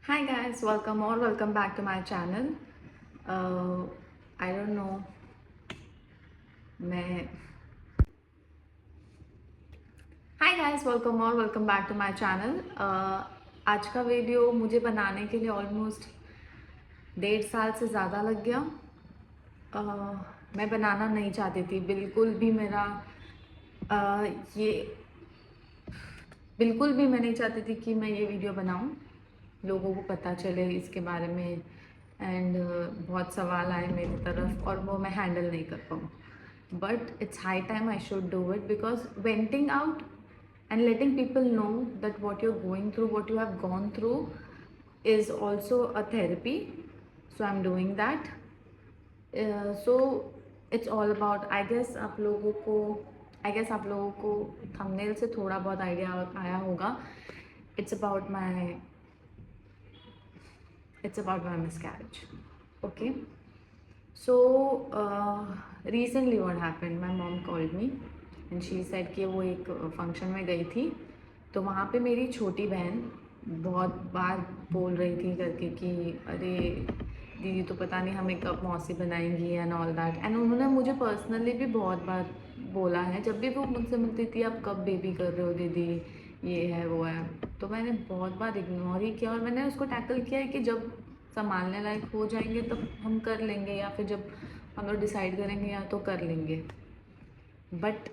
Hi guys, welcome back to my channel. Uh, I don't know मैं Hi guys, welcome back to my channel. आज का video मुझे बनाने के लिए ऑलमोस्ट 1.5 साल से ज़्यादा लग गया. मैं बनाना नहीं चाहती थी बिल्कुल भी. ये बिल्कुल भी मैं नहीं चाहती थी कि मैं ये वीडियो बनाऊं, लोगों को पता चले इसके बारे में एंड बहुत सवाल आए मेरी तरफ और वो मैं हैंडल नहीं कर पाऊँ. But it's high time I should do it because venting out and letting people know that what you're going through, what you have gone through is also a therapy. So I'm doing that. So it's all about, I guess आप लोगों को thumbnail से थोड़ा बहुत idea आया होगा. It's it's about my miscarriage. Okay. So recently what happened, my mom called me and she said कि वो एक फंक्शन में गई थी तो वहाँ पे मेरी छोटी बहन बहुत बार बोल रही थी करके कि अरे दीदी तो पता नहीं हमें कब मौसी बनाएंगी एंड ऑल दैट. एंड उन्होंने मुझे पर्सनली भी बहुत बार बोला है, जब भी वो मुझसे मिलती थी आप कब बेबी कर रहे हो दीदी, ये है वो है. तो मैंने बहुत बार इग्नोर ही किया और मैंने उसको टैकल किया है कि जब संभालने लायक हो जाएंगे तब हम कर लेंगे या फिर जब हम लोग डिसाइड करेंगे या तो कर लेंगे. बट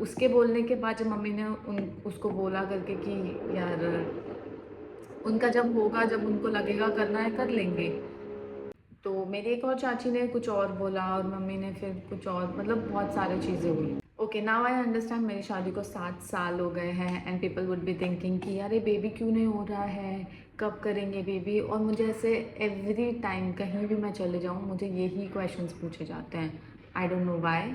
उसके बोलने के बाद जब मम्मी ने उसको बोला करके कि यार उनका जब होगा, जब उनको लगेगा करना है कर लेंगे. तो मेरी एक और चाची ने कुछ और बोला और मम्मी ने फिर कुछ और, मतलब बहुत सारी चीज़ें हुई. Okay, now I understand. मेरी शादी को 7 साल हो गए हैं and people would be thinking कि अरे बेबी क्यों नहीं हो रहा है, कब करेंगे बेबी. और मुझे ऐसे एवरी टाइम कहीं भी मैं चले जाऊँ मुझे यही क्वेश्चंस पूछे जाते हैं. I don't know why,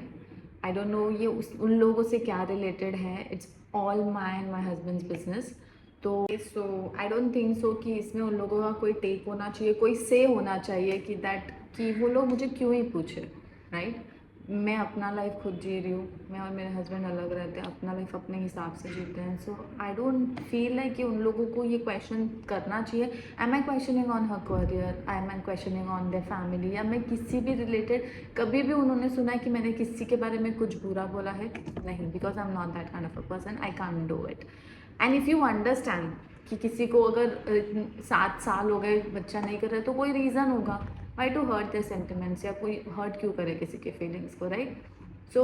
I don't know ये उन लोगों से क्या रिलेटेड है. It's all my and my husband's business. तो आई डोंट थिंक सो कि इसमें उन लोगों का कोई टेक होना चाहिए, कोई से होना चाहिए कि दैट कि वो लोग मुझे क्यों ही पूछे. राइट. मैं अपना लाइफ खुद जी रही हूँ, मैं और मेरे हस्बैंड अलग रहते हैं, अपना लाइफ अपने हिसाब से जीते हैं. सो आई डोंट फील लाइक कि उन लोगों को ये क्वेश्चन करना चाहिए. I am questioning on her career, I am questioning on their family, या मैं किसी भी रिलेटेड कभी भी उन्होंने सुना है कि मैंने किसी के बारे में कुछ बुरा बोला है? नहीं, because I am not that kind of a person. I can't do it. And if you understand कि किसी को अगर 7 साल हो गए बच्चा नहीं कर रहा है तो कोई रीज़न होगा. Why to hurt their sentiments, या कोई हर्ट क्यों करे किसी के फीलिंग्स को. राइट. सो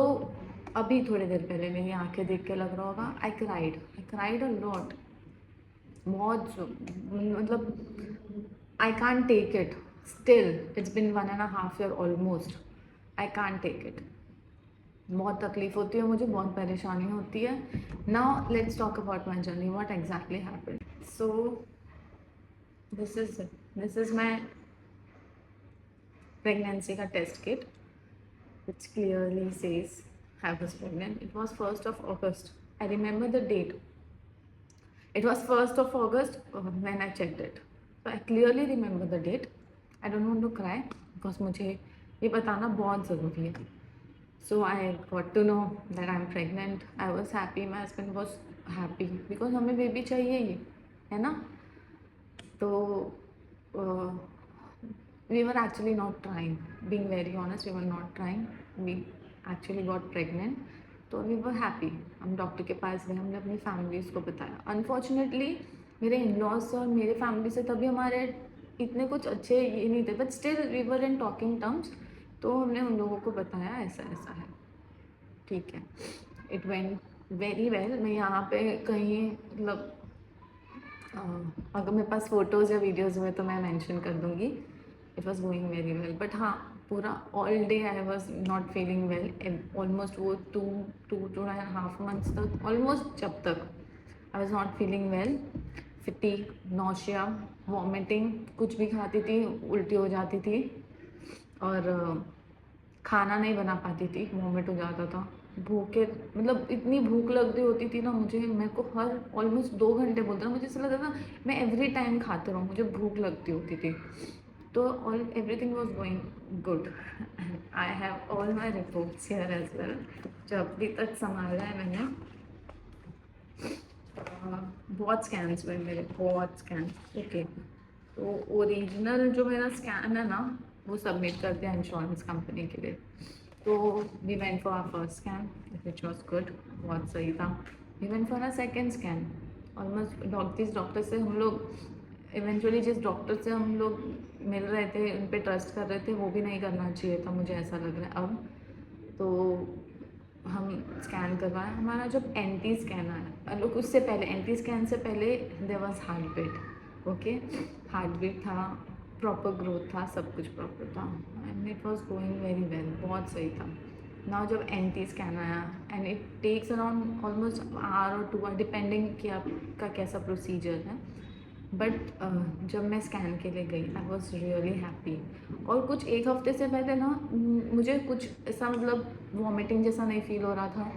अभी थोड़ी देर पहले मेरी आंखें देख के लग रहा होगा आई क्राइड अ लॉट. बहुत मतलब I can't take it. Still it's been 1.5 year almost. I can't take it. बहुत तकलीफ होती है मुझे, बहुत परेशानी होती है. Now let's talk about my journey, what exactly happened. So this is my pregnancy का test kit which clearly says I was pregnant. It was 1st of August. I remember the date. It was 1st of August when I checked it. So I clearly remember the date. I don't want to cry because मुझे ये बताना बहुत ज़रूरी है. So I got to know that I'm pregnant. I was happy. My husband was happy because हमें baby चाहिए ही है ना. तो we were actually not trying. Being very honest, we were not trying. We actually got pregnant. तो we were happy. हम doctor के पास गए, हमने अपनी फैमिलीज़ को बताया. अनफॉर्चुनेटली मेरे इन लॉज और मेरे फैमिली से तभी हमारे इतने कुछ अच्छे ये नहीं थे, but still we were in talking terms. तो हमने उन लोगों को बताया ऐसा ऐसा है. ठीक है. It went very well. मैं यहाँ पे कहीं मतलब अगर मेरे पास फ़ोटोज़ या वीडियोज़ हुए तो मैं मेंशन कर दूँगी. It was going very well. But हाँ, पूरा all day I was not feeling well. Almost वो 2.5 months तक, ऑलमोस्ट जब तक आई was not feeling well. फिटीग, nausea, vomiting, कुछ भी खाती थी उल्टी हो जाती थी और खाना नहीं बना पाती थी, वॉमिट हो जाता था. भूखे मतलब इतनी भूख लग रही होती थी ना मुझे, मेरे को हर ऑलमोस्ट 2 घंटे बोलते ना, मुझे ऐसा लगता था मैं एवरी टाइम खाते रहूँ, मुझे भूख लगती होती थी. तो all everything was going good. I have all my reports here as well जो अभी तक संभाला है मैंने. बहुत स्कैन्स हुए मेरे, बहुत स्कैन्स। ओके, तो ओरिजिनल जो मेरा स्कैन है ना, वो सबमिट कर दिया इंश्योरेंस कंपनी के लिए। तो we went for our first scan which was good, बहुत सही था। We went for our second scan. Almost doctor से हम लोग इवेंचुअली जिस डॉक्टर से हम लोग मिल रहे थे, उन पे ट्रस्ट कर रहे थे, वो भी नहीं करना चाहिए था, मुझे ऐसा लग रहा है अब। तो हम स्कैन करवाए, हमारा जब एंटी स्कैन आया, लोग उससे पहले एंटी स्कैन से पहले there was heartbeat. Okay, heartbeat था, प्रॉपर ग्रोथ था, सब कुछ प्रॉपर था and it was going very well, बहुत सही था। नाउ जब एंटी स्कैन आया and it takes around almost hour और 2 आवर डिपेंडिंग कि आपका कैसा प्रोसीजर है। बट जब मैं स्कैन के लिए गई आई वॉज रियली हैप्पी। और कुछ एक हफ्ते से पहले ना मुझे कुछ ऐसा मतलब वॉमिटिंग जैसा नहीं फील हो रहा था।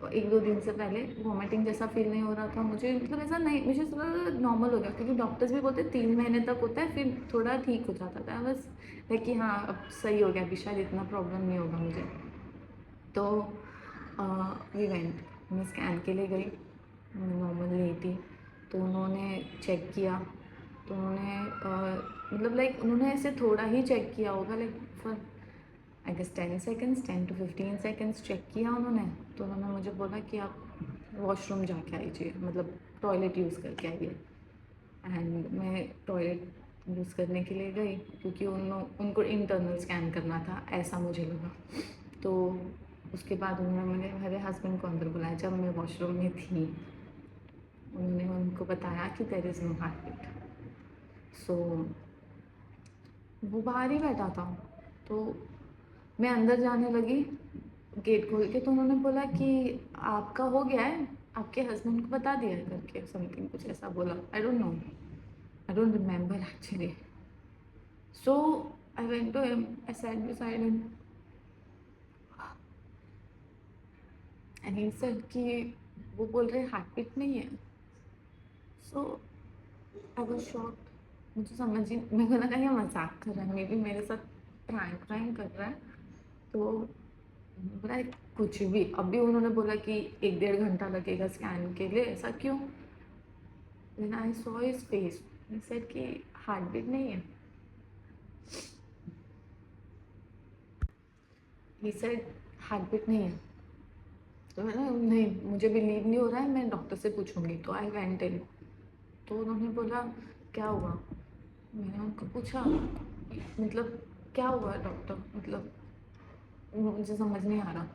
1-2 दिन से पहले वॉमिटिंग जैसा फील नहीं हो रहा था मुझे, मतलब ऐसा नहीं, मुझे थोड़ा नॉर्मल हो गया, क्योंकि डॉक्टर्स भी बोलते 3 महीने तक होता है, फिर थोड़ा ठीक हो जाता था। बस है कि हाँ अब सही हो गया, अभी शायद इतना प्रॉब्लम नहीं होगा मुझे। तो वी वेंट, मैं स्कैन के लिए गई, नॉर्मल नहीं थी। तो उन्होंने चेक किया, तो उन्होंने मतलब लाइक उन्होंने ऐसे थोड़ा ही चेक किया होगा, like for I guess 10 seconds, 10 to 15 seconds check किया उन्होंने। तो उन्होंने मुझे बोला कि आप वॉशरूम जाके आइए, मतलब टॉयलेट यूज़ करके आइए। एंड मैं टॉयलेट यूज़ करने के लिए गई, क्योंकि उनको इंटरनल स्कैन करना था, ऐसा मुझे लगा। तो उसके बाद उन्होंने मेरे हस्बैंड को अंदर बुलाया। जब मैं वॉशरूम में थी, उन्होंने उनको बताया कि there is no heart beat. So वो बाहर ही बैठा था। तो मैं अंदर जाने लगी गेट खोल के, तो उन्होंने बोला कि आपका हो गया है, आपके हस्बैंड को बता दिया है करके, समथिंग कुछ ऐसा बोला। I don't know, I don't remember actually. So I went to him, I sat beside him and he said कि वो बोल रहे हार्ट बीट नहीं है। सो आई वाज शॉक्ड, मुझे समझ ही, मेरे को लगा ये मजाक कर रहा है, मे बी मेरे साथ प्रैंक वैंक कर रहा है। तो बोला कुछ भी, अभी उन्होंने बोला कि 1-1.5 घंटा लगेगा स्कैन के लिए, ऐसा क्यों? Then I saw his face, he said कि हार्ट बीट नहीं है। ही सेड हार्ट बीट नहीं है। तो मैंने नहीं, मुझे बिलीव नहीं हो रहा है, मैं डॉक्टर से पूछूंगी। तो आई वेंट इन। तो उन्होंने बोला क्या हुआ? मैंने उनको पूछा मतलब क्या हुआ डॉक्टर, मतलब मुझे समझ नहीं आ रहा।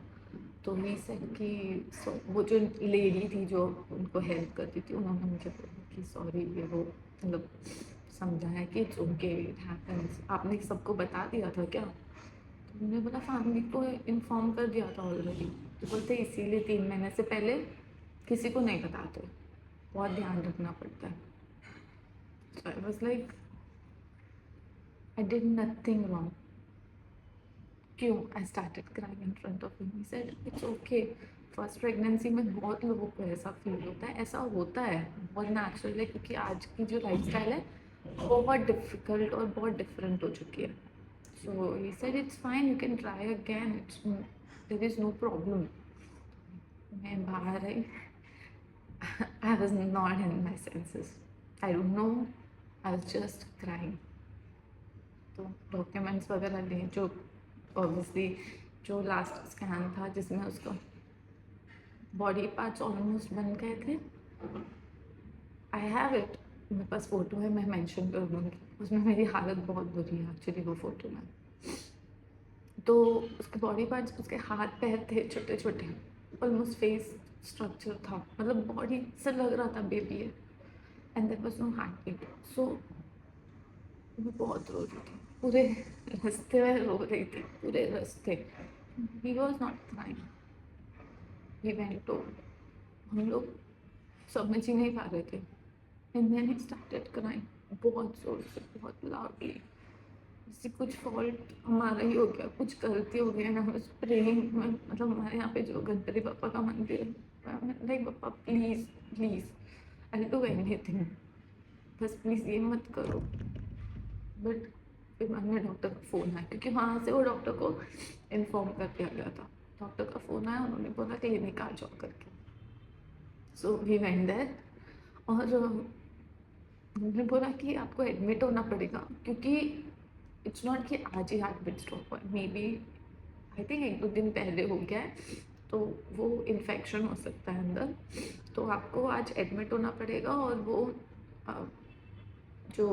तो ही सेड कि वो जो लेडी थी जो उनको हेल्प करती थी, उन्होंने मुझे बोला कि सॉरी, ये वो मतलब समझाया कि इट्स ओके, इट हैपेंस। आपने सबको बता दिया था क्या? तो मैंने बोला फैमिली को इन्फॉर्म कर दिया था ऑलरेडी। तो बोलते इसीलिए 3 महीने से पहले किसी को नहीं बताते, बहुत ध्यान रखना पड़ता है। So I was like I did nothing wrong, क्यों? I started crying in front of him. He said it's okay, first pregnancy में बहुत लोगों को ऐसा फील होता है, ऐसा होता है, बहुत नेचुरल है, क्योंकि आज की जो लाइफस्टाइल है बहुत डिफ़िकल्ट और बहुत डिफरेंट हो चुकी है। So he said it's fine, you can try again, it's there is no problem. मैं बाहर आई, I was not in my senses, I don't know, I was just crying. तो डॉक्यूमेंट्स वगैरह लिए, जो ऑब्वियसली जो लास्ट स्कैन था जिसमें उसका बॉडी पार्ट्स ऑलमोस्ट बन गए थे, आई हैव इट, मेरे पास फ़ोटो है, मैं मेंशन कर दूँगी। उसमें मेरी हालत बहुत बुरी है एक्चुअली वो फ़ोटो में। तो उसके बॉडी पार्ट्स, उसके हाथ पैर थे छोटे छोटे, ऑलमोस्ट फेस स्ट्रक्चर था, मतलब बॉडी से लग रहा था बेबी है, and there was no heart beat. So मैं बहुत रो रही थी, पूरे रास्ते में रो रही थी, पूरे रास्ते। He was not crying, he went to, हम लोग समझ ही नहीं पा रहे थे। And then he started crying, बहुत ज़ोर से, बहुत लाउडली। जैसे कुछ फॉल्ट हमारा ही हो गया, कुछ गलती हो गई, ना बस प्रेइंग में, मतलब हमारे यहाँ पे जो गणपति पापा का मंदिर है, लाइक पापा please please I do anything, बस प्लीज़ ये मत करो। बट फिर मैंने डॉक्टर का फ़ोन आया, क्योंकि वहाँ से वो डॉक्टर को इन्फॉर्म कर दिया गया था। डॉक्टर का फ़ोन आया, उन्होंने बोला क्लिनिक आ जाओ करके। सो वी वेंट देयर और उन्होंने बोला कि आपको एडमिट होना पड़ेगा, क्योंकि इट्स नॉट कि आज ही हार्ट बीट स्टॉप हुआ है, मे बी आई थिंक 1-2 दिन पहले हो गया है, तो वो इन्फेक्शन हो सकता है अंदर, तो आपको आज एडमिट होना पड़ेगा। और वो अ, जो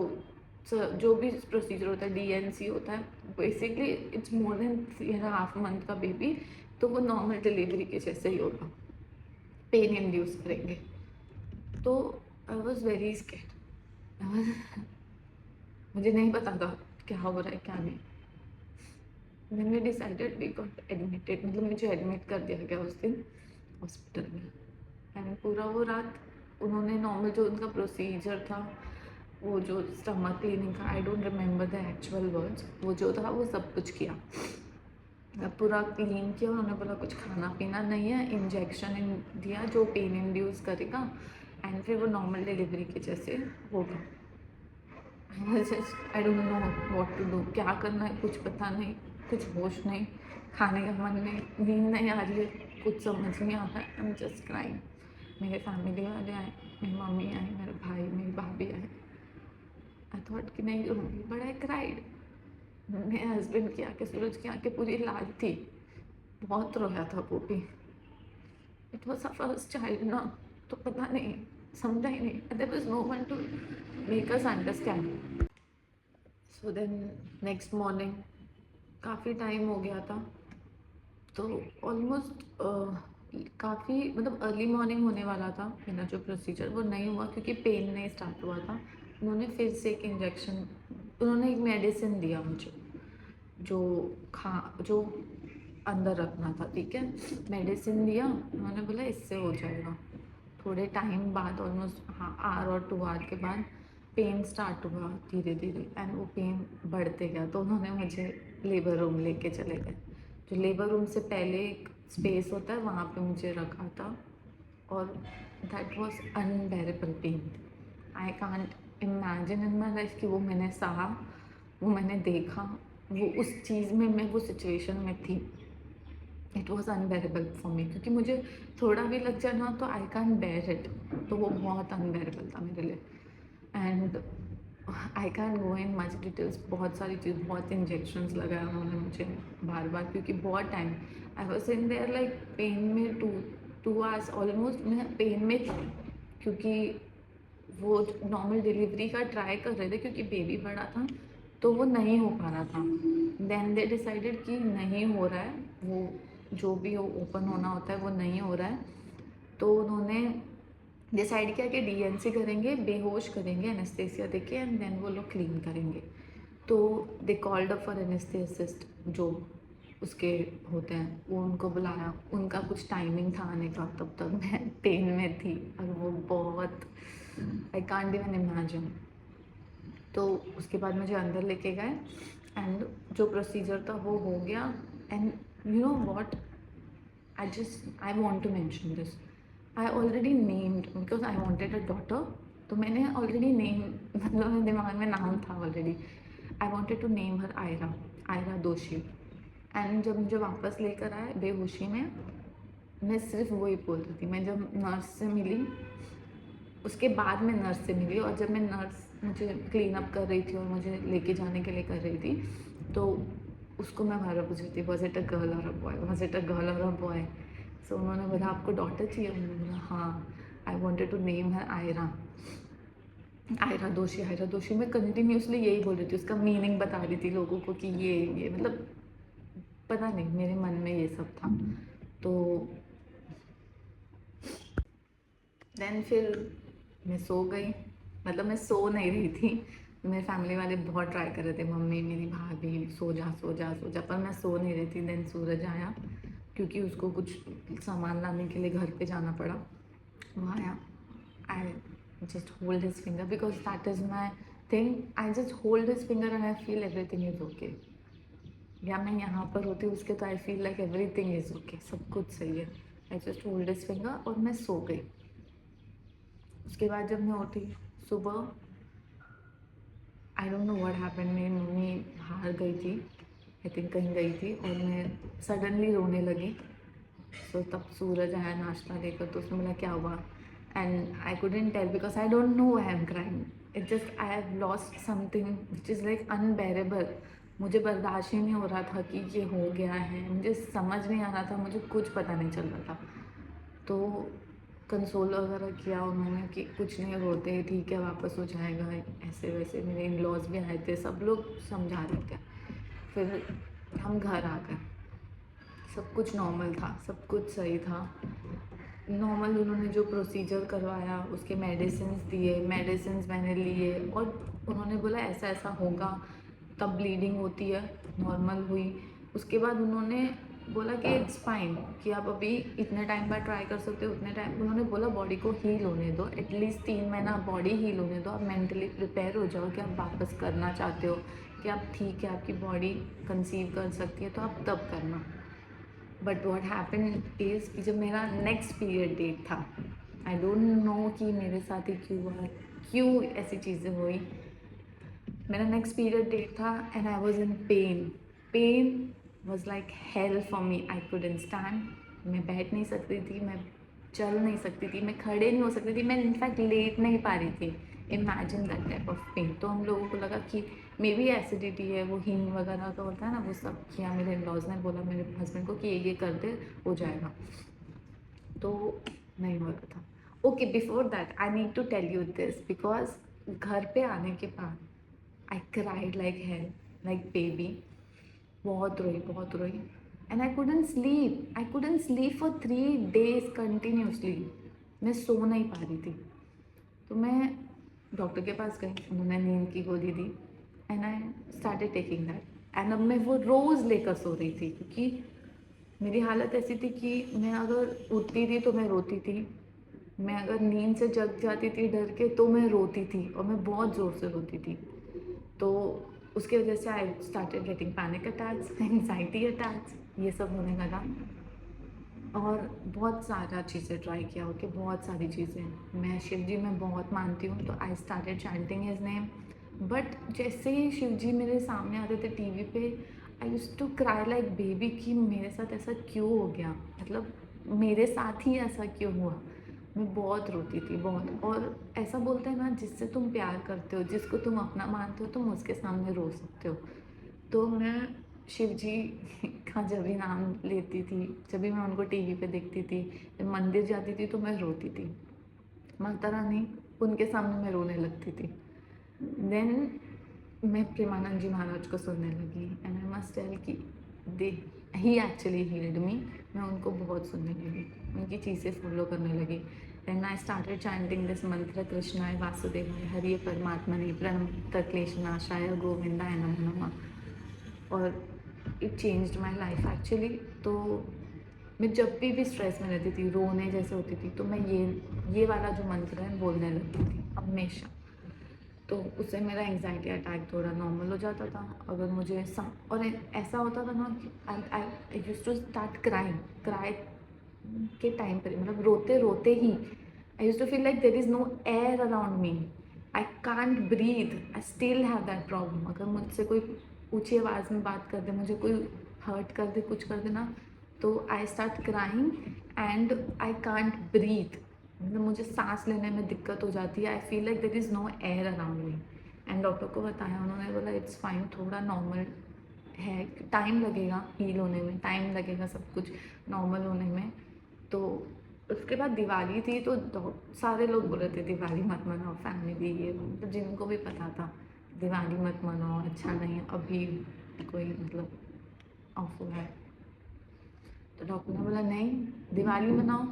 जो भी प्रोसीजर होता है, डीएनसी होता है, basically it's more than 3.5 month का बेबी, तो वो नॉर्मल डिलीवरी के जैसे ही होगा, पेन इंड्यूस करेंगे। तो आई वॉज वेरी स्कैर्ड, मुझे नहीं पता था क्या हो रहा है क्या नहीं। मैंने डिसाइडेड वी गॉट एडमिटेड, मतलब मुझे एडमिट कर दिया गया उस दिन हॉस्पिटल में। एंड पूरा वो रात उन्होंने नॉर्मल जो उनका प्रोसीजर था, वो जो स्टमक क्लीनिंग का, आई don't remember the actual words, वो जो था वो सब कुछ किया, पूरा क्लीन किया। उन्होंने बोला कुछ खाना पीना नहीं है, इंजेक्शन दिया जो पेन इंड्यूस करेगा, एंड फिर वो नॉर्मल डिलीवरी के जैसे होगा। I don't know what to do, क्या करना है कुछ पता नहीं, कुछ होश नहीं, खाने का मन नहीं, नींद नहीं आ रही है, कुछ समझ नहीं आ रहा है। आई एम जस्ट क्राइंग। मेरे फैमिली वाले आए, मेरी मम्मी आई, मेरे भाई, मेरी भाभी आए। आई थॉट कि नहीं रोऊंगी, बट आई क्राइड। मेरे हस्बैंड की आंखें, सूरज की आंखें पूरी लाल थी, बहुत रोया था वो भी। It was a first child ना, तो पता नहीं, समझा ही नहीं, there was no one to make us understand. So then next morning काफ़ी टाइम हो गया था, तो ऑलमोस्ट काफ़ी मतलब अर्ली मॉर्निंग होने वाला था। मेरा जो प्रोसीजर वो नहीं हुआ क्योंकि पेन नहीं स्टार्ट हुआ था। उन्होंने फिर से एक इंजेक्शन, उन्होंने एक मेडिसिन दिया मुझे, जो जो अंदर रखना था, ठीक है, मेडिसिन दिया। उन्होंने बोला इससे हो जाएगा। थोड़े टाइम बाद, ऑलमोस्ट हाँ आवर और 2 आवर के बाद पेन स्टार्ट हुआ धीरे धीरे, एंड वो पेन बढ़ते गया। तो उन्होंने मुझे लेबर रूम लेके चले गए। जो लेबर रूम से पहले एक स्पेस होता है, वहाँ पे मुझे रखा था, और that was unbearable pain. I can't imagine in my life कि वो मैंने सहा, वो मैंने देखा, वो उस चीज़ में मैं वो सिचुएशन में थी। It was unbearable for me, क्योंकि मुझे थोड़ा भी लग जाए ना तो आई कान बेयर इट, तो वो बहुत अनबेरेबल था मेरे लिए। And I can go in much details, बहुत सारी चीज़, बहुत इंजेक्शन्स लगाया उन्होंने मुझे बार बार, क्योंकि बहुत time I was in there like pain में 2 आवर्स ऑलमोस्ट मैं पेन में थी, क्योंकि वो नॉर्मल डिलीवरी का ट्राई कर रहे थे, क्योंकि बेबी बड़ा था तो वो नहीं हो पा रहा था। देन दे डिसाइडेड कि नहीं हो रहा है, वो जो भी वो ओपन होना होता है वो नहीं हो रहा है, तो उन्होंने डिसाइड किया कि डीएनसी करेंगे, बेहोश करेंगे एनेस्थेसिया देके, एंड देन वो लोग क्लीन करेंगे। तो they called up for anaesthetist, जो उसके होते हैं, वो उनको बुलाया। उनका कुछ टाइमिंग था आने का, तब तक मैं पेन में थी, और वो बहुत, आई कांट इवन इमेजिन। तो उसके बाद मुझे अंदर लेके गए, एंड जो प्रोसीजर था वो हो गया। And you know what, I want to mention this, I already named, because I wanted a daughter, तो मैंने ऑलरेडी नेम, मतलब मेरे दिमाग में नाम था already. I wanted to name her Aira, Aira Doshi. And जब मुझे वापस लेकर आए बेहोशी में, मैं सिर्फ वही बोल रही थी। मैं जब नर्स से मिली, उसके बाद मैं नर्स से मिली, और जब मैं नर्स मुझे क्लीन अप कर रही थी और मुझे लेके जाने के लिए कर रही थी, तो उसको मैं बार बार पूछ रही थी, वॉज इट अ गर्ल और a boy, was it a girl और अ बॉय। सो उन्होंने बोला आपको डॉटर चाहिए, उन्होंने बोला हाँ। आई wanted to name her Aira, Aira दोषी, आयरा दोषी। मैं कंटिन्यूसली यही बोल रही थी, उसका मीनिंग बता रही थी लोगों को कि ये मतलब पता नहीं, मेरे मन में ये सब था। तो देन फिर मैं सो गई, मतलब मैं सो नहीं रही थी, मेरे फैमिली वाले बहुत ट्राई कर रहे थे, मम्मी मेरी भाभी, सो जा सो जा सो जा, पर मैं सो नहीं रही थी। देन सूरज आया, क्योंकि उसको कुछ सामान लाने के लिए घर पे जाना पड़ा। वो आया, I just hold his finger, because that is my thing. I just hold his finger and I feel everything is okay. या मैं यहाँ पर होती उसके, तो आई feel like everything is okay, सब कुछ सही है। I just hold his finger और मैं सो गई। उसके बाद जब मैं उठी सुबह, आई डोंट नो व्हाट हैपेंड, मेरी मम्मी बाहर गई थी, आई थिंक कहीं गई थी, और मैं सडनली रोने लगी। सो तब सूरज आया नाश्ता लेकर, तो उसने बोला क्या हुआ, and I couldn't tell because I don't know why I'm crying. It's just I have lost something which is like unbearable. मुझे बर्दाश्त ही नहीं हो रहा था कि ये हो गया है, मुझे समझ नहीं आ रहा था, मुझे कुछ पता नहीं चल रहा था. तो कंसोल वगैरह किया उन्होंने कि कुछ नहीं, रोते ठीक है वापस हो जाएगा, ऐसे वैसे. मेरे इन लॉज भी आए थे, सब लोग समझा रहे थे. फिर हम घर आ गए, सब कुछ नॉर्मल था, सब कुछ सही था. नॉर्मल उन्होंने जो प्रोसीजर करवाया, उसके मेडिसिन्स दिए, मेडिसिन्स मैंने लिए और उन्होंने बोला ऐसा ऐसा होगा, तब ब्लीडिंग होती है, नॉर्मल हुई. उसके बाद उन्होंने बोला कि इट्स फाइन, कि आप अभी इतने टाइम बाद ट्राई कर सकते हो, उतने टाइम. उन्होंने बोला बॉडी को हील होने दो, एटलीस्ट 3 महीना बॉडी हील होने दो, आप मेंटली प्रिपेयर हो जाओ कि आप वापस करना चाहते हो, कि आप ठीक है, आपकी बॉडी कंसीव कर सकती है, तो आप तब करना. बट वॉट हैपन इज़ कि जब मेरा नेक्स्ट पीरियड डेट था, आई डोंट नो कि मेरे साथ ही क्यों हुआ, क्यों ऐसी चीज़ें हुई. मेरा नेक्स्ट पीरियड डेट था and I was in pain. Pain was like hell for me. I couldn't stand. मैं बैठ नहीं सकती थी, मैं चल नहीं सकती थी, मैं खड़े नहीं हो सकती थी, मैं इनफैक्ट लेट नहीं पा रही थी. Imagine that type of pain. तो हम लोगों को लगा कि मे बी एसिडिटी है, वो हींग वगैरह का होता है ना, वो सब किया. मेरे इन-लॉज ने बोला मेरे हस्बैंड को कि ये कर दे, हो जाएगा. तो नहीं हो रहा था. Okay, before that I need to tell you this, because घर पे आने के बाद I cried like hell, like baby. बहुत रोई, बहुत रोई. And I couldn't sleep for 3 days continuously. मैं सो नहीं पा रही थी. तो मैं डॉक्टर के पास गई, उन्होंने नींद की गोली दी and I started taking that. And अब मैं वो रोज़ लेकर सो रही थी, क्योंकि मेरी हालत ऐसी थी कि मैं अगर उठती थी तो मैं रोती थी, मैं अगर नींद से जग जाती थी डर के तो मैं रोती थी, और मैं बहुत ज़ोर से रोती थी. तो उसकी वजह से I started getting panic attacks, anxiety attacks, ये सब होने लगा. और बहुत सारा चीज़ें ट्राई किया, ओके, बहुत सारी चीज़ें. मैं शिव जी में बहुत मानती हूँ, तो आई started chanting his name. But जैसे ही शिव जी मेरे सामने आते थे टीवी पे, I used to cry like baby कि मेरे साथ ऐसा क्यों हो गया, मतलब मेरे साथ ही ऐसा क्यों हुआ. मैं बहुत रोती थी, बहुत. और ऐसा बोलते हैं ना, जिससे तुम प्यार करते हो, जिसको तुम अपना मानते हो, तुम उसके सामने रो सकते हो. तो मैं शिव जी का जब भी नाम लेती थी, जब भी मैं उनको टीवी पे देखती थी, जब मंदिर जाती थी तो मैं रोती थी. माता रानी, उनके सामने मैं रोने लगती थी. देन मैं प्रेमानंद जी महाराज को सुनने लगी एंड आई मस्ट टेल कि दे ही एक्चुअली हील्ड मी. मैं उनको बहुत सुनने लगी, उनकी चीज़ें फॉलो करने लगी. Then I started chanting this मंत्र, कृष्णाय वासुदेवाय हरिये परमात्मने प्रणत क्लेशनाशाय गोविंदाय नमो नमः. और it changed my life actually. तो मैं जब भी स्ट्रेस में रहती थी, रोने जैसे होती थी, तो मैं ये वाला जो मंत्र है बोलने लगती थी हमेशा. तो उससे मेरा एंग्जाइटी अटैक थोड़ा नॉर्मल हो जाता था. अगर मुझे और ऐसा होता था ना कि I used to start cry के टाइम पर, मतलब रोते रोते ही I used to feel like there is no air around me. I can't breathe. I still have that problem. अगर मुझसे कोई ऊँची आवाज़ में बात कर दे, मुझे कोई हर्ट कर दे, कुछ कर दे ना, तो I start crying and I can't breathe. मतलब मुझे सांस लेने में दिक्कत हो जाती है. I feel like there is no air around me. And doctor को बताया, उन्होंने बोला इट्स फाइन, थोड़ा नॉर्मल है, टाइम लगेगा हील होने में, टाइम लगेगा सब कुछ नॉर्मल होने में. तो उसके बाद दिवाली थी, तो सारे लोग बोल रहे थे दिवाली मत मनाओ, फैमिली ये मतलब जिनको भी पता था दिवाली मत मनाओ, अच्छा नहीं, अभी कोई मतलब ऑफ हुआ है. तो डॉक्टर ने बोला नहीं, दिवाली मनाओ.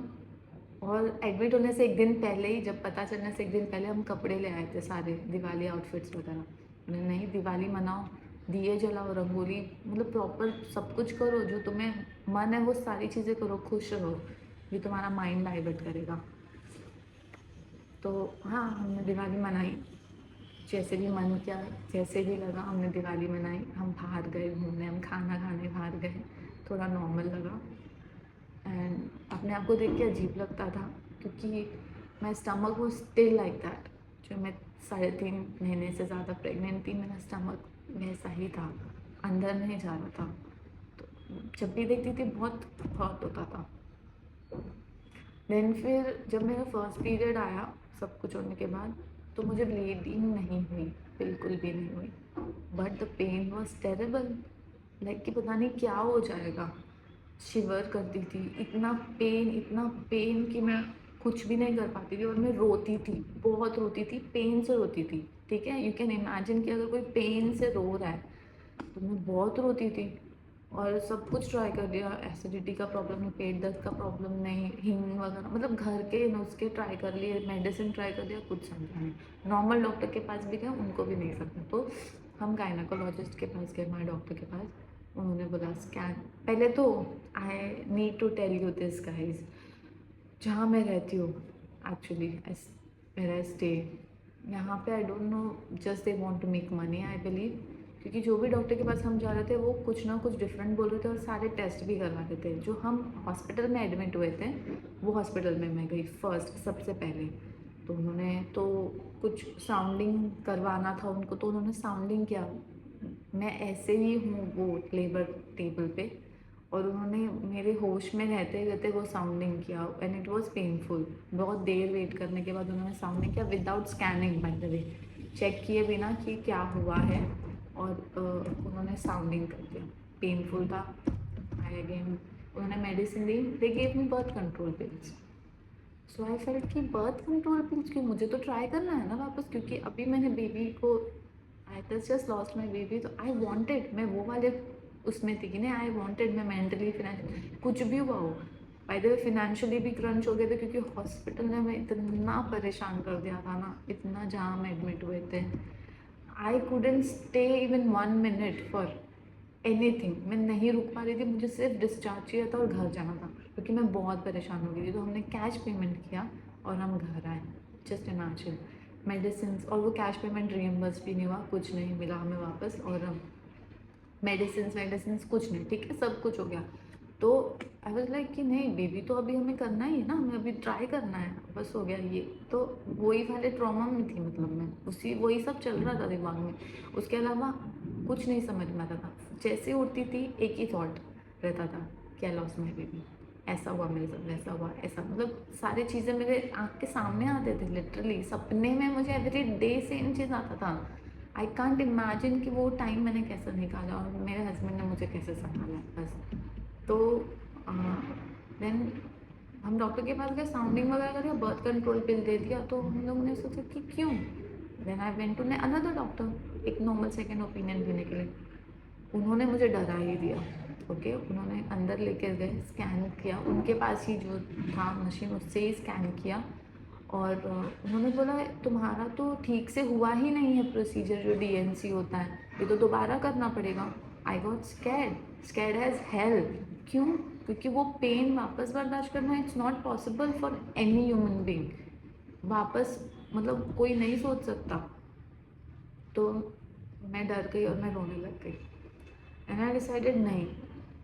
और एडमिट होने से एक दिन पहले ही, जब पता चलने से एक दिन पहले हम कपड़े ले आए थे सारे, दिवाली आउटफिट्स वगैरह. मैंने नहीं, दिवाली मनाओ, दिए जलाओ, रंगोली, मतलब प्रॉपर सब कुछ करो, जो तुम्हें मन है वो सारी चीज़ें करो, खुश रहो, ये तुम्हारा माइंड डाइवर्ट करेगा. तो हाँ, हमने दिवाली मनाई, जैसे भी मन किया, जैसे भी लगा हमने दिवाली मनाई. हम बाहर गए घूमने, हम खाना खाने बाहर गए, थोड़ा नॉर्मल लगा. एंड अपने आप को देख के अजीब लगता था, क्योंकि माई स्टमक वो स्टिल लाइक दैट. जो मैं 3.5 महीने से ज़्यादा प्रेग्नेंट थी, मेरा स्टमक वैसा ही था, अंदर नहीं जा रहा था. तो जब भी देखती थी बहुत हर्ट होता था. देन फिर जब मेरा फर्स्ट पीरियड आया सब कुछ होने के बाद, तो मुझे ब्लीडिंग नहीं हुई, बिल्कुल भी नहीं हुई। But the pain was terrible, like कि पता नहीं क्या हो जाएगा। शिवर करती थी, इतना पेन कि मैं कुछ भी नहीं कर पाती थी, और मैं रोती थी, बहुत रोती थी, पेन से रोती थी। ठीक है, यू कैन इमेजिन कि अगर कोई पेन से रो रहा है तो मैं बहुत रोती थी। और सब कुछ ट्राई कर लिया, एसिडिटी का प्रॉब्लम नहीं, पेट दर्द का प्रॉब्लम नहीं, हींग वगैरह, मतलब घर के नुस्खे ट्राई कर लिए, मेडिसिन ट्राई कर लिया, कुछ समझा नहीं। नॉर्मल डॉक्टर के पास भी गए, उनको भी नहीं समझा। तो हम गायनाकोलॉजिस्ट के पास गए, हमारे डॉक्टर के पास। उन्होंने बोला स्कैन। पहले तो I need to tell you this guys, जहाँ मैं रहती हूँ एक्चुअली, मेरा स्टे यहाँ पे, I don't know, just they want to make money I believe. क्योंकि जो भी डॉक्टर के पास हम जा रहे थे वो कुछ ना कुछ डिफरेंट बोल रहे थे, और सारे टेस्ट भी करवा रहे थे। जो हम हॉस्पिटल में एडमिट हुए थे, वो हॉस्पिटल में मैं गई फर्स्ट, सबसे पहले। तो उन्होंने तो कुछ साउंडिंग करवाना था उनको, तो उन्होंने साउंडिंग किया। मैं ऐसे ही हूँ वो लेबर टेबल पे, और उन्होंने मेरे होश में रहते रहते वो साउंडिंग किया, एंड इट वाज पेनफुल। बहुत देर वेट करने के बाद उन्होंने साउंडिंग किया without scanning, by the way, check किए बिना कि क्या हुआ है, और उन्होंने साउंडिंग कर दिया। पेनफुल था। आई अगेन, उन्होंने medicine the, they gave me birth control pills. So I felt कि बर्थ कंट्रोल पिल्स क्यों, मुझे तो ट्राई करना है ना वापस, क्योंकि अभी मैंने बेबी को, I just lost my baby, तो आई वॉन्टेड, मैं वो वाले उसमें थी कि नहीं, आई वॉन्टेड, मैं मेंटली फिनेंशियल कुछ भी हुआ हो। बाय द वे फिनेंशियली भी क्रंच हो गए थे, क्योंकि हॉस्पिटल ने हमें इतना परेशान कर दिया था ना, इतना, जहाँ हम एडमिट हुए थे। आई couldn't stay even 1 minute for anything, मैं नहीं रुक पा रही थी, मुझे सिर्फ डिस्चार्ज चाहिए था और घर जाना था, क्योंकि मैं बहुत परेशान हो गई थी। तो हमने कैश पेमेंट किया और हम घर आए। जस्ट इमेजिन, मेडिसिन, और वो कैश पेमेंट रियम्बर्स भी नहीं हुआ, कुछ नहीं मिला हमें वापस, और मेडिसिन कुछ नहीं, ठीक है, सब कुछ हो गया। तो आई वाज लाइक कि नहीं, बेबी तो अभी हमें करना ही है ना, हमें अभी ट्राई करना है, बस हो गया ये। तो वही वाले ट्रॉमा में थी, मतलब मैं उसी, वही सब चल रहा था दिमाग में, उसके अलावा कुछ नहीं समझ में आता था। जैसे उठती थी एक ही थॉट रहता था, क्या लॉस माई बेबी, ऐसा हुआ मेरे साथ, वैसा हुआ, ऐसा, मतलब सारी चीज़ें मेरे आँख के सामने आते थे, लिटरली सपने में मुझे एवरी डे सेम चीज़ आता था। आई कांट इमेजिन कि वो टाइम मैंने कैसे निकाला, और मेरे हस्बैंड ने मुझे कैसे संभाला, बस। तो देन हम डॉक्टर के पास गए, साउंडिंग वगैरह कर दिया, बर्थ कंट्रोल पिल दे दिया। तो हम लोगों ने सोचा कि क्यों। Then I went to another doctor, एक नॉर्मल सेकेंड ओपिनियन लेने के लिए। उन्होंने मुझे डरा ही दिया। ओके, उन्होंने अंदर लेकर गए, स्कैन किया, उनके पास ही जो था मशीन, उससे ही स्कैन किया। और उन्होंने बोला तुम्हारा तो ठीक से हुआ ही नहीं है प्रोसीजर, जो डीएनसी होता है, ये तो दोबारा करना पड़ेगा। I got scared as hell. क्यों? क्योंकि वो पेन वापस बर्दाश्त करना, it's not possible for any human being. वापस, मतलब कोई नहीं सोच सकता। तो मैं डर गई और मैं रोने लग गई, एंड आई डिसाइडेड नहीं,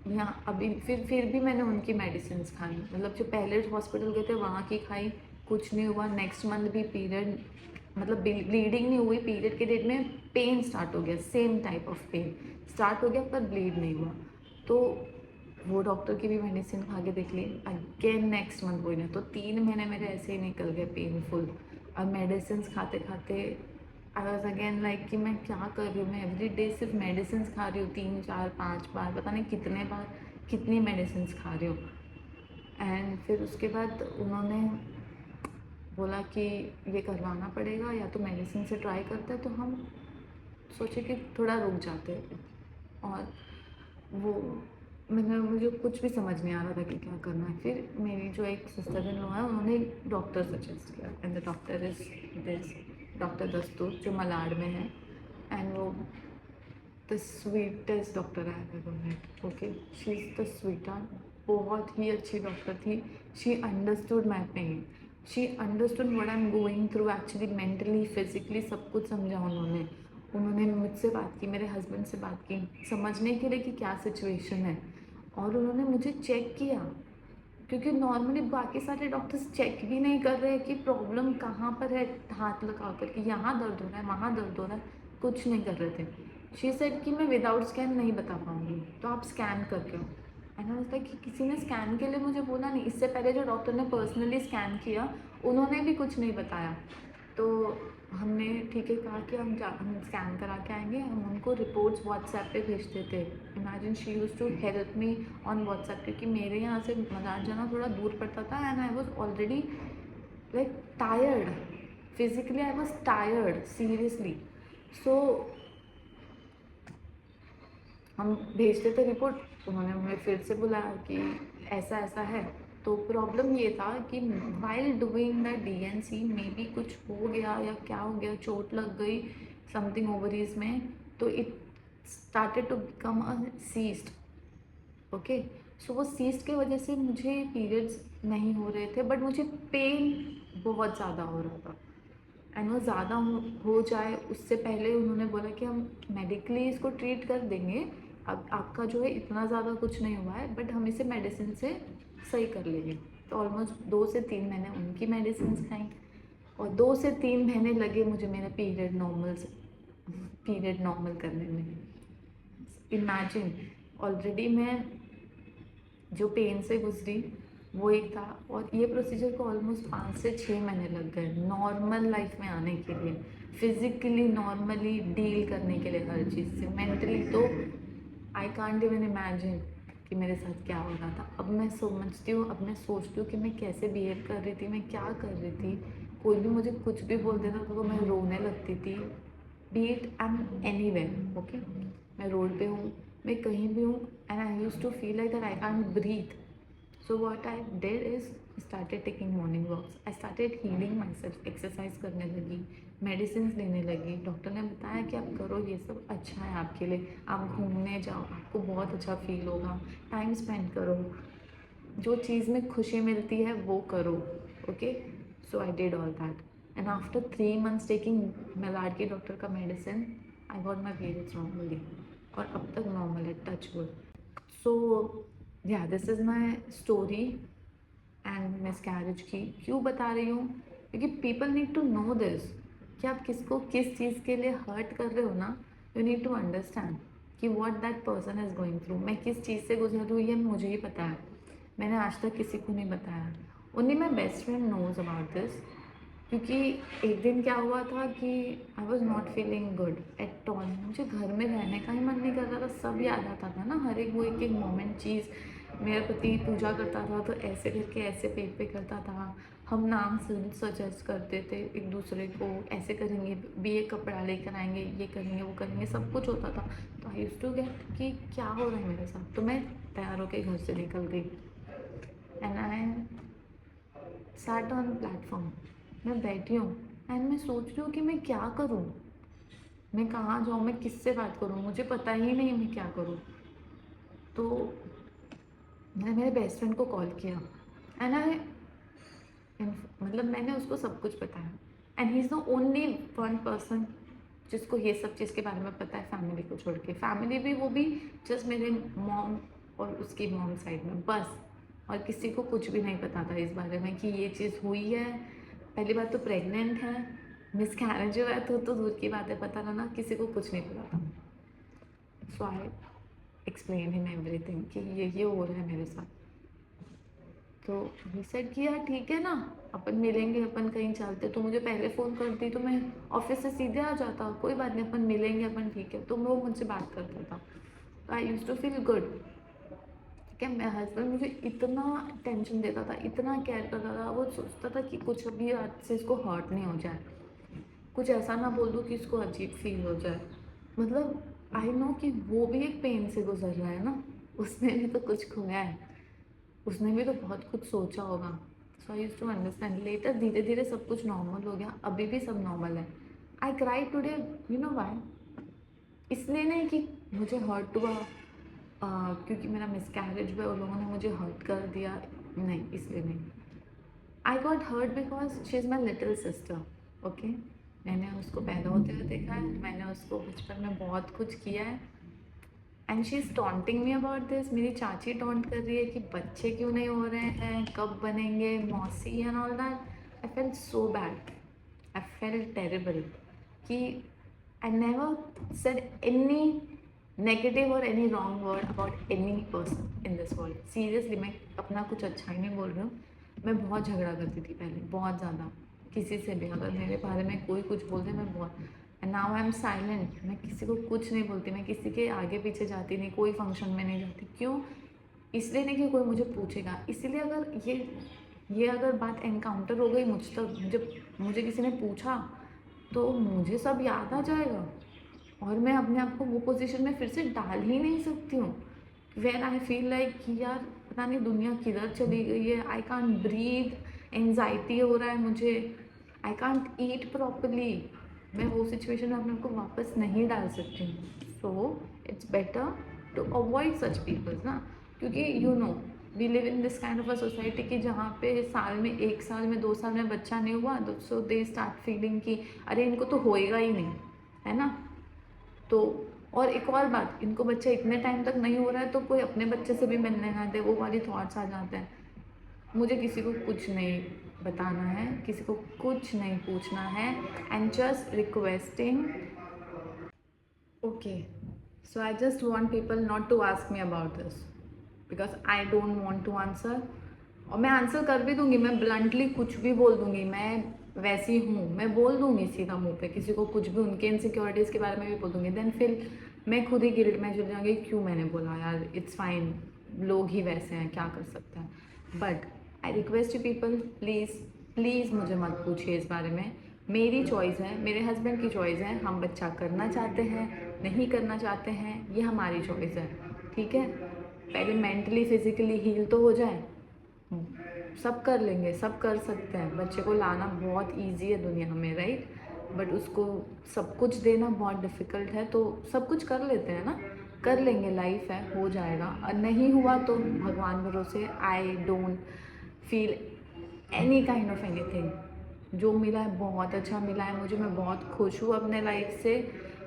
यहाँ अभी, फिर भी मैंने उनकी मेडिसिन खाई, मतलब जो पहले हॉस्पिटल गए थे वहाँ की खाई, कुछ नहीं हुआ। नेक्स्ट मंथ भी पीरियड, मतलब ब्लीडिंग नहीं हुई, पीरियड के डेट में पेन स्टार्ट हो गया, same type of pain start हो गया, पर ब्लीड नहीं हुआ। तो वो डॉक्टर की भी मेडिसिन खा के देख ली, अगेन नेक्स्ट मंथ हुई ना, तो 3 महीने मेरे ऐसे ही निकल गए पेनफुल। और मेडिसिन खाते खाते आई वॉज अगेन लाइक कि मैं क्या कर रही हूँ, मैं एवरी डे सिर्फ मेडिसिन खा रही हूँ, 3 4 5 बार, पता नहीं कितने बार, कितनी मेडिसिन खा रही हूँ। एंड फिर उसके बाद उन्होंने बोला कि ये करवाना पड़ेगा, या तो मेडिसिन से ट्राई करते हैं। तो हम सोचे कि थोड़ा रुक जाते हैं, और वो, मुझे कुछ भी समझ नहीं आ रहा था कि क्या करना है। फिर मेरी जो एक सिस्टर इन लॉ है, उन्होंने एक डॉक्टर सजेस्ट किया, and the doctor is this doctor Dastur, जो मलाड में है। एंड वो the sweetest doctor I have ever met. Okay, she is the sweeter, बहुत ही अच्छी डॉक्टर थी। She understood my pain, she understood what I am going through, actually mentally physically सब कुछ समझा उन्होंने। उन्होंने मुझसे बात की, मेरे हस्बैंड से बात की, समझने के लिए कि क्या सिचुएशन है। और उन्होंने मुझे चेक किया, क्योंकि नॉर्मली बाकी सारे डॉक्टर्स चेक भी नहीं कर रहे कि प्रॉब्लम कहाँ पर है, हाथ लगा कर कि यहाँ दर्द हो रहा है, वहाँ दर्द हो रहा है, कुछ नहीं कर रहे थे। शी सेड कि मैं विदाउट स्कैन नहीं बता पाऊँगी, तो आप स्कैन करके आओ। एंड आई वाज लाइक कि किसी ने स्कैन के लिए मुझे बोला नहीं, इससे पहले जो डॉक्टर ने पर्सनली स्कैन किया उन्होंने भी कुछ नहीं बताया। तो हमने ठीक है कहा कि हम स्कैन करा के आएंगे, हम उनको रिपोर्ट्स व्हाट्सएप पे भेजते थे। Imagine she used to help me on WhatsApp, क्योंकि मेरे यहाँ से मदार जाना थोड़ा दूर पड़ता था and I was already like tired, physically I was tired seriously. So हम भेजते थे रिपोर्ट, उन्होंने हमें फिर से बुलाया कि ऐसा ऐसा है। तो प्रॉब्लम ये था कि while doing the DNC maybe कुछ हो गया या क्या हो गया, चोट लग गई समथिंग ओवरीज में, तो it started to become a cyst. Okay, so वो सीस्ट के वजह से मुझे पीरियड्स नहीं हो रहे थे, बट मुझे पेन बहुत ज़्यादा हो रहा था। एंड वो ज़्यादा हो जाए उससे पहले उन्होंने बोला कि हम मेडिकली इसको ट्रीट कर देंगे, अब आपका जो है इतना ज़्यादा कुछ नहीं हुआ है, बट हम इसे मेडिसिन से सही कर लेंगे। तो ऑलमोस्ट 2 से 3 महीने उनकी मेडिसिन खाई और 2 से 3 महीने लगे मुझे मेरा पीरियड नॉर्मल करने में। इमेजिन, ऑलरेडी मैं जो पेन से गुजरी वो एक था, और ये प्रोसीजर को ऑलमोस्ट 5 से 6 महीने लग गए नॉर्मल लाइफ में आने के लिए, फिज़िकली नॉर्मली डील करने के लिए हर चीज़ से। मेंटली तो आई कांट इवन इमेजिन कि मेरे साथ क्या हो रहा था। अब मैं समझती हूँ, अब मैं सोचती हूँ कि मैं कैसे बिहेव कर रही थी, मैं क्या कर रही थी। कोई भी मुझे कुछ भी बोल देता था तो मैं रोने लगती थी, be it I am anywhere. Okay, मैं रोड पे हूँ, मैं कहीं भी हूँ, and I use to feel like that I can't breathe. So what I did is started taking morning walks. I started healing myself. Exercise करने लगी, medicine लेने लगी। डॉक्टर ने बताया कि आप करो ये सब, अच्छा है आपके लिए, आप घूमने जाओ, आपको बहुत अच्छा फील होगा, टाइम स्पेंड करो, जो चीज़ में खुशी मिलती है वो करो। Okay, so I did all that and after 3 months taking मेलाड की डॉक्टर का medicine, I got my periods normally, और अब तक नॉर्मल है, touch wood. So yeah this is my story and miscarriage की। क्यों बता रही हूँ, क्योंकि people need to know this, कि आप किसको किस चीज़ के लिए हर्ट कर रहे हो ना, यू नीड टू अंडरस्टैंड कि what that person is going through. मैं किस चीज़ से गुजर रही हूँ ये मुझे ही पता है, मैंने आज तक किसी को नहीं बताया, only my best friend knows about this. क्योंकि एक दिन क्या हुआ था कि I was not feeling good at all, मुझे घर में रहने का ही मन नहीं कर रहा था, सब याद आता था ना, हर एक वो एक एक मोमेंट चीज़। मेरा पति पूजा करता था तो ऐसे करके ऐसे पेट पे करता था, हम नाम सजेस्ट करते थे एक दूसरे को, ऐसे करेंगे, भी ये कपड़ा लेकर आएंगे, ये करेंगे, वो करेंगे, सब कुछ होता था। तो आई यूज टू गेट कि क्या हो रहा है मेरे साथ, तो मैं तैयार होकर घर से निकल गई and I sat on platform. मैं बैठी हूँ एंड मैं सोच रही हूँ कि मैं क्या करूँ, मैं कहाँ जाऊँ, मैं किससे बात करूँ, मुझे पता ही नहीं मैं क्या करूँ। तो मैंने मेरे बेस्ट फ्रेंड को कॉल किया एंड आई मतलब मैंने उसको सब कुछ बताया, and he is the only one person जिसको ये सब चीज़ के बारे में पता है, फैमिली को छोड़ के। फैमिली भी, वो भी जस्ट मेरे मॉम और उसकी मॉम साइड में बस, और किसी को कुछ भी नहीं पता था इस बारे में कि ये चीज़ हुई है। पहली बात तो प्रेग्नेंट है, मिस कैरेज हुआ है तो दूर की बात है, पता रहना, किसी को कुछ नहीं पता था। सो आई एक्सप्लेन हिम एवरीथिंग कि ये हो रहा है मेरे साथ। तो ही सेड कि यार ठीक है ना, अपन मिलेंगे, अपन कहीं चलते, तो मुझे पहले फ़ोन करती तो मैं ऑफिस से सीधे आ जाता, कोई बात नहीं, अपन मिलेंगे, अपन ठीक है। तो वो मुझसे बात करता था, तो आई यूज़ टू फील गुड। ठीक है, मेरा हस्बैंड मुझे इतना टेंशन देता था, इतना केयर करता था, वो सोचता था कि कुछ अभी रात से इसको हर्ट नहीं हो जाए, कुछ ऐसा ना बोल दूँ कि इसको अजीब फील हो जाए। मतलब आई नो कि वो भी एक पेन से गुजर रहा है ना, उसने भी तो कुछ खोया है, उसने भी तो बहुत कुछ सोचा होगा। सो आई यूज टू अंडरस्टैंड। लेटर धीरे धीरे सब कुछ नॉर्मल हो गया, अभी भी सब नॉर्मल है। I cry today, you know why, इसलिए नहीं कि मुझे हर्ट हुआ क्योंकि मेरा मिसकैरेज हुआ, उन लोगों ने मुझे हर्ट कर दिया, नहीं, इसलिए नहीं। I got hurt because she is my little sister. Okay, मैंने उसको पैदा होते हुए देखा है, मैंने उसको बचपन में बहुत कुछ किया है, and she is taunting me about this. मेरी चाची टॉन्ट कर रही है कि बच्चे क्यों नहीं हो रहे हैं, कब बनेंगे, मौसी and all that. I felt so bad, I felt terrible कि I never said any negative और any wrong word about any person in this world. Seriously मैं अपना कुछ अच्छा ही नहीं बोल रही हूँ। मैं बहुत झगड़ा करती थी पहले, बहुत ज़्यादा, किसी से भी अगर मेरे बारे में कोई कुछ बोलते मैं बहुत, and now I am silent. मैं किसी को कुछ नहीं बोलती, मैं किसी के आगे पीछे जाती नहीं, कोई फंक्शन में नहीं जाती। क्यों? इसलिए नहीं कि कोई मुझे पूछेगा, इसलिए अगर ये अगर बात एनकाउंटर हो गई मुझ तक, मुझे किसी ने पूछा तो मुझे सब याद आ जाएगा और मैं अपने आप को वो पोजीशन में फिर से डाल ही नहीं सकती हूँ वेर आई फील लाइक कि यार पता नहीं दुनिया किधर चली गई है, आई कांट ब्रीथ, एंजाइटी हो रहा है मुझे, आई कांट ईट प्रॉपरली। मैं वो सिचुएशन में अपने आप को वापस नहीं डाल सकती हूँ। So it's better to avoid such peoples ना, क्योंकि you know we live in this kind of a society कि जहाँ पे साल में 1 साल में 2 साल में बच्चा नहीं हुआ तो सो दे स्टार्ट फीलिंग कि अरे इनको तो होएगा ही नहीं, है ना। तो और एक और बात, इनको बच्चा इतने टाइम तक नहीं हो रहा है तो कोई अपने बच्चे से भी मिलने ना दे, वो वाली थॉट्स आ जाते हैं। मुझे किसी को कुछ नहीं बताना है, किसी को कुछ नहीं पूछना है, and just requesting okay. So I just want people not to ask me about this because I don't want to answer. और मैं आंसर कर भी दूंगी, मैं ब्लंटली कुछ भी बोल दूंगी, मैं वैसी हूँ, मैं बोल दूंगी सीधा मुंह पे किसी को कुछ भी, उनके इनसिक्योरिटीज़ के बारे में भी बोल दूंगी। देन फिर मैं खुद ही गिल्ट में चल जाऊँगी, क्यों मैंने बोला यार, इट्स फाइन, लोग ही वैसे हैं, क्या कर सकते हैं। But I request you people, please please मुझे मत पूछिए इस बारे में। मेरी चॉइस है, मेरे हस्बैंड की चॉइस है, हम बच्चा करना चाहते हैं नहीं करना चाहते हैं, ये हमारी चॉइस है, ठीक है। पहले मेंटली फिजिकली हील तो हो जाए, सब कर लेंगे, सब कर सकते हैं। बच्चे को लाना बहुत इजी है दुनिया में, राइट, बट उसको सब कुछ देना बहुत डिफ़िकल्ट है। तो सब कुछ कर लेते हैं ना, कर लेंगे, लाइफ है, हो जाएगा। और नहीं हुआ तो भगवान भरोसे, I don't feel any kind of anything. जो मिला है बहुत अच्छा मिला है मुझे, मैं बहुत खुश हूँ अपने लाइफ से।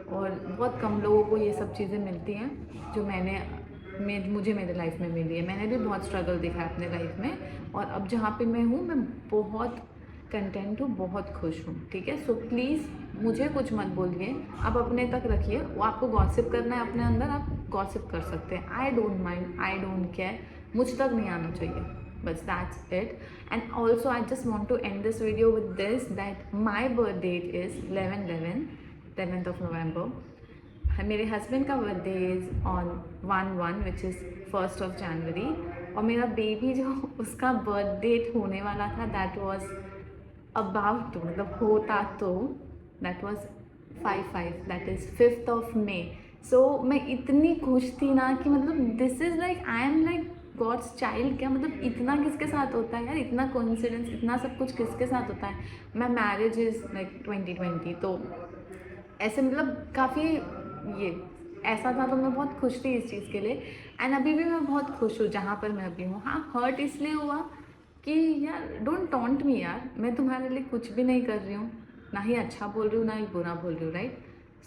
और बहुत कम लोगों को ये सब चीज़ें मिलती हैं जो मुझे मेरे लाइफ में मिली है। मैंने भी बहुत स्ट्रगल देखा है अपने लाइफ में, और अब जहाँ पे मैं हूँ मैं बहुत कंटेंट हूँ, बहुत खुश हूँ, ठीक है। सो प्लीज़ मुझे कुछ मत बोलिए, आप अपने तक रखिए। वो आपको गॉसिप करना है अपने अंदर, आप गॉसिप कर सकते हैं, I don't mind, I don't care, मुझ तक नहीं आना चाहिए, बस that's it. And also I just want to end this video with this, that my birth date is 11th of November। मेरे हस्बैंड का birthday is on 1/1 which is 1st of January। और मेरा बेबी जो उसका birth date होने वाला था that was about to, मतलब होता तो that was 5/5 that is 5th of May। सो मैं इतनी खुश थी ना कि मतलब this is like I am like God's child. क्या मतलब इतना किसके साथ होता है यार, इतना कोइंसिडेंस, इतना सब कुछ किसके साथ होता है। मैं मैरिज इज़ लाइक 2020, तो ऐसे मतलब काफ़ी ये ऐसा था, तो मैं बहुत खुश थी इस चीज़ के लिए। एंड अभी भी मैं बहुत खुश हूँ जहाँ पर मैं अभी हूँ। हाँ, हर्ट इसलिए हुआ कि यार डोंट टॉन्ट मी यार, मैं तुम्हारे लिए कुछ भी नहीं कर रही हूँ, ना ही अच्छा बोल रही हूँ ना ही बुरा बोल रही हूँ, right.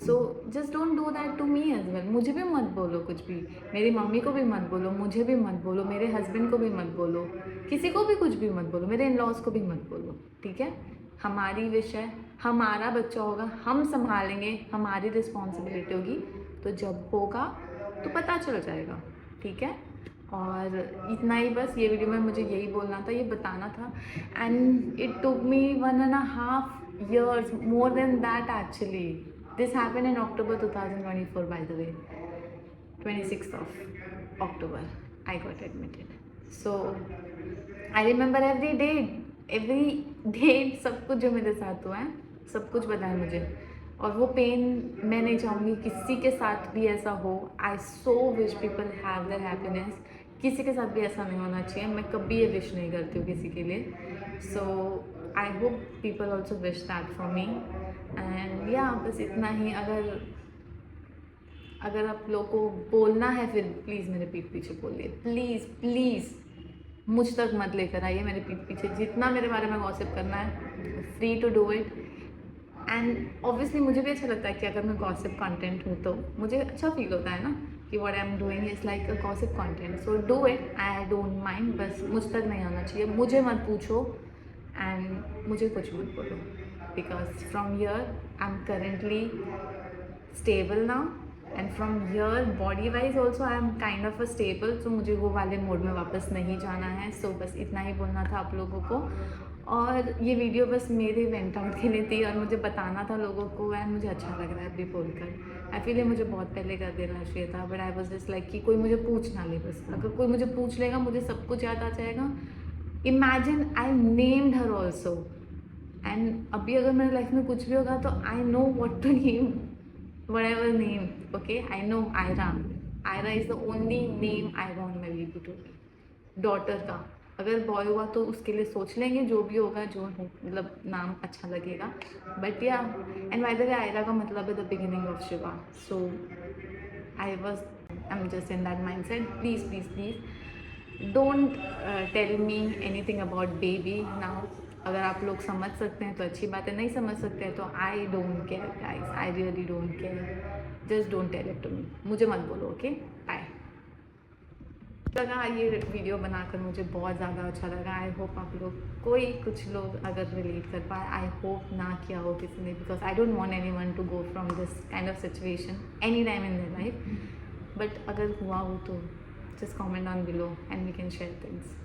So just don't do that to me as well. मुझे भी मत बोलो कुछ भी, मेरी मम्मी को भी मत बोलो, मुझे भी मत बोलो, मेरे हस्बैंड को भी मत बोलो, किसी को भी कुछ भी मत बोलो, मेरे इन लॉज को भी मत बोलो, ठीक है। हमारी विश है, हमारा बच्चा होगा, हम संभालेंगे, हमारी रिस्पॉन्सिबिलिटी होगी, तो जब होगा तो पता चल जाएगा, ठीक है। और इतना ही बस, ये वीडियो में मुझे यही बोलना था, ये बताना था। And it took me 1.5 years, more than that actually. This happen in October 2024 bye the way, 26th of October I got admitted. So I remember every day सब कुछ जो मेरे साथ हुआ है, सब कुछ पता है मुझे। और वो पेन मैं नहीं चाहूँगी किसी के साथ भी ऐसा हो। I so wish people have their happiness, किसी के साथ भी ऐसा नहीं होना चाहिए। मैं कभी ये विश नहीं करती हूँ किसी के लिए। So I hope people also wish that for me. And yeah बस इतना ही। अगर आप लोग को बोलना है फिर प्लीज़ मेरे पीठ पीछे बोलिए, प्लीज़ प्लीज़ मुझ तक मत लेकर आइए मेरे पीठ पीछे। जितना मेरे बारे में गॉसिप करना है, free to do it. And obviously मुझे भी अच्छा लगता है कि अगर मैं गॉसिप कंटेंट हूँ तो मुझे अच्छा फील होता है ना कि what I am doing is like a gossip content. So do it, I don't mind, बस मुझ तक नहीं आना चाहिए। मुझे मत पूछो एंड मुझे कुछ मत बोलो, because from here I am currently stable now, and from here body wise also I am kind of a stable, so मुझे वो वाले मोड में वापस नहीं जाना है. सो बस इतना ही बोलना था आप लोगों को. और ये वीडियो बस मेरे वेंट आउट के लिए थी और मुझे बताना था लोगों को, एंड मुझे अच्छा लग रहा है अभी बोलकर. आई फील ये मुझे बहुत पहले कर देना चाहिए था, but I was just like कि कोई मुझे पूछ ना ले. बस अगर कोई मुझे पूछ लेगा मुझे सब कुछ याद आ जाएगा. Imagine I named her also, and अभी अगर मेरे लाइफ में कुछ भी होगा तो I know what to name whatever name. Okay, I know Ira. Ira is the only name I want my baby to be. Daughter का अगर बॉय हुआ तो उसके लिए सोच लेंगे, जो भी होगा जो मतलब नाम अच्छा लगेगा. बट या and by the way Aira का मतलब है the beginning of Shiva. So I am just in that mindset. Please please please don't tell me anything about baby now. अगर आप लोग समझ सकते हैं तो अच्छी बात है, नहीं समझ सकते हैं तो I don't care guys, I really don't care. Just don't tell it to me. मुझे मत बोलो. Okay, bye. लगा ये वीडियो बनाकर मुझे बहुत ज़्यादा अच्छा लगा. आई होप आप लोग कुछ लोग अगर रिलेट कर पाए. आई होप ना किया हो किसी ने, because I don't want anyone to go from this kind of situation any time in their life. But अगर हुआ हो तो just comment on below and we can share things.